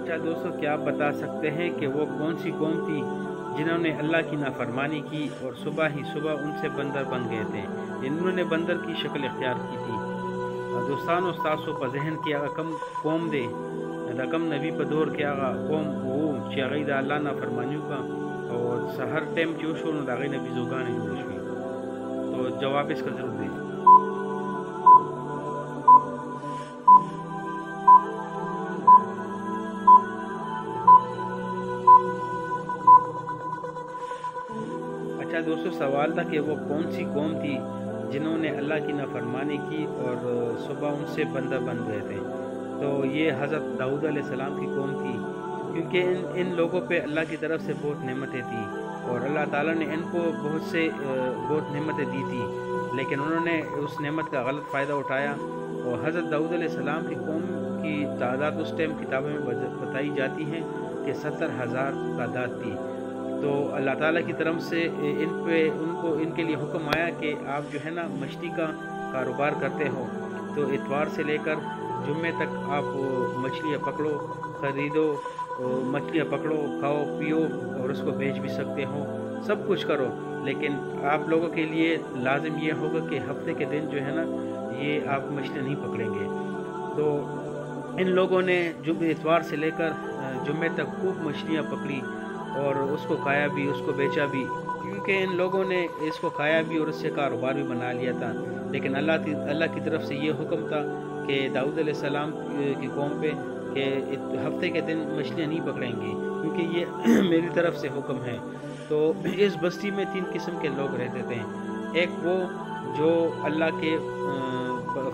अच्छा दोस्तों, क्या आप बता सकते हैं कि वो कौन सी कौम थी जिन्होंने अल्लाह की नाफरमानी की और सुबह ही सुबह उनसे बंदर बन गए थे। इन्होंने बंदर की शक्ल इख्तियार की थी। दोस्तान उस्तासो पर जहन किया कम कौम दे रकम नबी पर दौर किया कौम वो चियागई दा अल्लाह नाफरमानियों का और हर टाइम जोश हो दागे नबी जोगान जोश हुई। तो जवाब इसका जरूर दें। अच्छा दोस्तों, सवाल था कि वो कौन सी कौम थी जिन्होंने अल्लाह की नाफरमानी की और सुबह उनसे बंदर बन गए थे। तो ये हज़रत दाऊद अलैहिस्सलाम की कौम थी, क्योंकि इन लोगों पे अल्लाह की तरफ से बहुत नेमतें थी और अल्लाह ताला ने इनको बहुत नेमतें दी थी, लेकिन उन्होंने उस नेमत का गलत फ़ायदा उठाया। और हज़रत दाऊद अलैहिस्सलाम की कौम की तादाद उस टाइम किताबों में बताई जाती है कि 70,000 तादाद थी। तो अल्लाह ताला की तरफ से इनके लिए हुक्म आया कि आप जो है ना मछली का कारोबार करते हो तो इतवार से लेकर जुम्मे तक आप मछलियाँ पकड़ो, ख़रीदो, मछलियाँ पकड़ो, खाओ पियो और उसको बेच भी सकते हो, सब कुछ करो। लेकिन आप लोगों के लिए लाजिम ये होगा कि हफ्ते के दिन जो है ना ये आप मछलियाँ नहीं पकड़ेंगे। तो इन लोगों ने इतवार से लेकर जुम्मे तक खूब मछलियाँ पकड़ी और उसको खाया भी, उसको बेचा भी, क्योंकि इन लोगों ने इसको खाया भी और उससे कारोबार भी बना लिया था। लेकिन अल्लाह की तरफ से ये हुक्म था कि दाऊद अलैहिस्सलाम की कौम पे कि हफ्ते के दिन मछलियाँ नहीं पकड़ेंगी, क्योंकि ये मेरी तरफ से हुक्म है। तो इस बस्ती में 3 किस्म के लोग रहते थे। एक वो जो अल्लाह के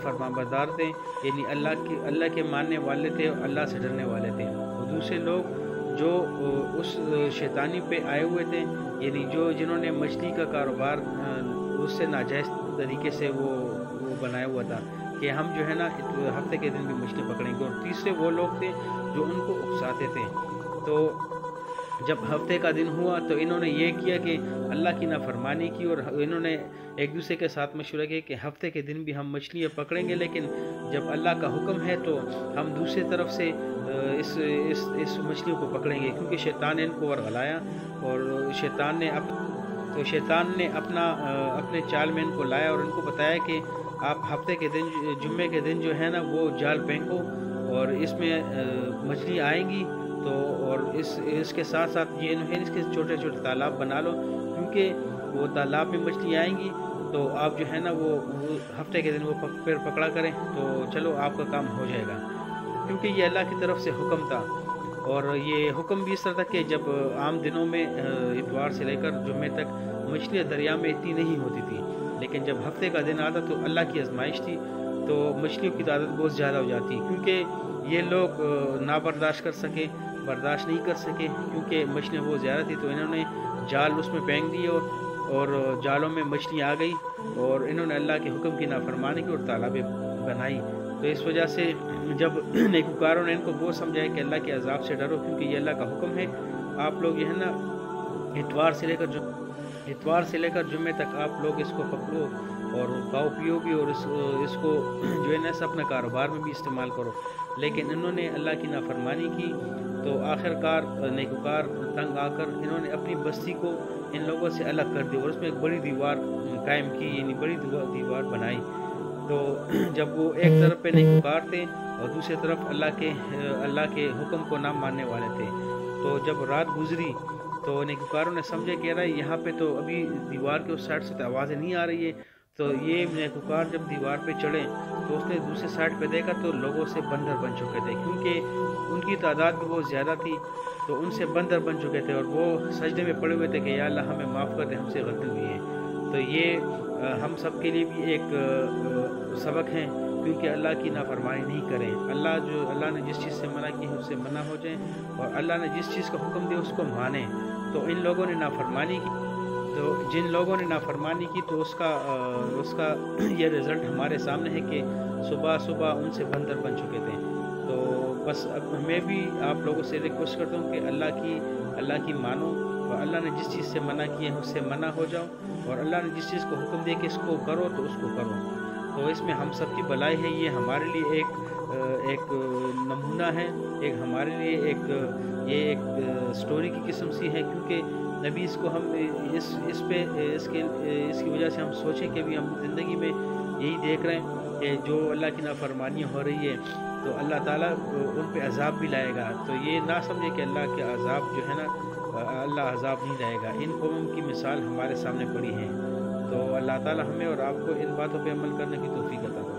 फरमाबरदार थे, यानी अल्लाह के मानने वाले थे और अल्लाह से डरने वाले थे। और दूसरे लोग जो उस शैतानी पे आए हुए थे, यानी जिन्होंने मछली का कारोबार उससे नाजायज़ तरीके से वो बनाया हुआ था कि हम जो है ना हफ्ते के दिन भी मछली पकड़ेंगे। और तीसरे वो लोग थे जो उनको उकसाते थे। तो जब हफ्ते का दिन हुआ तो इन्होंने ये किया कि अल्लाह की नाफरमानी की और इन्होंने एक दूसरे के साथ मशवरा किया कि हफ्ते के दिन भी हम मछलियाँ पकड़ेंगे, लेकिन जब अल्लाह का हुक्म है तो हम दूसरी तरफ से इस मछलियों को पकड़ेंगे, क्योंकि शैतान ने इनको वरगलाया और शैतान ने अपने चाल में इनको लाया और इनको बताया कि आप हफ्ते के दिन जुम्मे के दिन जो है ना वो जाल फेंको और इसमें मछली आएंगी। तो और इसके साथ साथ ये इसके छोटे छोटे तालाब बना लो, क्योंकि वो तालाब में मछली आएंगी तो आप जो है ना वो हफ्ते के दिन वो फिर पकड़ा करें तो चलो आपका काम हो जाएगा, क्योंकि ये अल्लाह की तरफ से हुक्म था। और ये हुक्म भी इस तरह था कि जब आम दिनों में इतवार से लेकर जुम्मे तक मछलियाँ दरिया में इतनी नहीं होती थी, लेकिन जब हफ्ते का दिन आता तो अल्लाह की आजमाइश थी तो मछलियों की तादाद बहुत ज़्यादा हो जाती, क्योंकि ये लोग बर्दाश्त नहीं कर सके, क्योंकि मछलियाँ बहुत ज़्यादा थी। तो इन्होंने जाल उसमें फेंक दिए और जालों में मछलियाँ आ गई और इन्होंने अल्लाह के हुक्म की नाफरमानी की और तालाबें बनाई। तो इस वजह से जब नेककारों ने इनको बहुत समझाया कि अल्लाह के अजाब से डरो, क्योंकि ये अल्लाह का हुक्म है। आप लोग ये है ना इतवार से लेकर जुम्मे तक आप लोग इसको पकड़ो और खाओ पियो भी और इसको जो है ना अपना कारोबार में भी इस्तेमाल करो। लेकिन इन्होंने अल्लाह की नाफरमानी की तो आखिरकार नेककार तंग आकर इन्होंने अपनी बस्ती को इन लोगों से अलग कर दिया और उसमें एक बड़ी दीवार कायम की, यानी बड़ी दीवार बनाई। तो जब वो एक तरफ पे नेककार थे और दूसरी तरफ अल्लाह के हुक्म को ना मानने वाले थे, तो जब रात गुजरी तो नेककारों ने समझे कि यार यहाँ पे तो अभी दीवार के उस साइड से तो आवाज़ें नहीं आ रही है। तो ये नेककार जब दीवार पे चढ़े तो उसने दूसरे साइड पे देखा तो लोगों से बंदर बन चुके थे, क्योंकि उनकी तादाद भी बहुत ज़्यादा थी, तो उनसे बंदर बन चुके थे और वो सजदे में पड़े हुए थे कि या अल्लाह हमें माफ़ कर दे, हमसे गलती हुई है। तो ये हम सब के लिए भी एक सबक है, क्योंकि अल्लाह की नाफरमानी नहीं करें। अल्लाह ने जिस चीज़ से मना की है उससे मना हो जाए और अल्लाह ने जिस चीज़ का हुक्म दिया उसको माने। तो इन लोगों ने नाफरमानी की, तो जिन लोगों ने नाफरमानी की तो उसका ये रिज़ल्ट हमारे सामने है कि सुबह सुबह उनसे बंदर बन चुके थे। तो बस अब मैं भी आप लोगों से रिक्वेस्ट करता हूँ कि अल्लाह की मानो और अल्लाह ने जिस चीज़ से मना किया है उससे मना हो जाओ, और अल्लाह ने जिस चीज़ को हुक्म दिया कि इसको करो तो उसको करो। तो इसमें हम सब की भलाई है, ये हमारे लिए एक ایک نمونہ ہے، ایک ہمارے لیے یہ ایک سٹوری کی قسم سی ہے، کیونکہ نبی اس کو ہم اس پہ اس کی وجہ سے ہم سوچیں کہ بھی ہم زندگی میں یہی دیکھ رہے ہیں کہ جو اللہ کی نافرمانی ہو رہی ہے تو اللہ تعالیٰ ان پہ عذاب بھی لائے گا، تو یہ نہ سمجھے کہ اللہ کے عذاب جو ہے نا اللہ عذاب نہیں لائے گا۔ ان قوموں کی مثال ہمارے سامنے پڑی ہے، تو اللہ تعالیٰ ہمیں اور آپ کو ان باتوں پہ عمل کرنے کی توفیق عطا فرمائے۔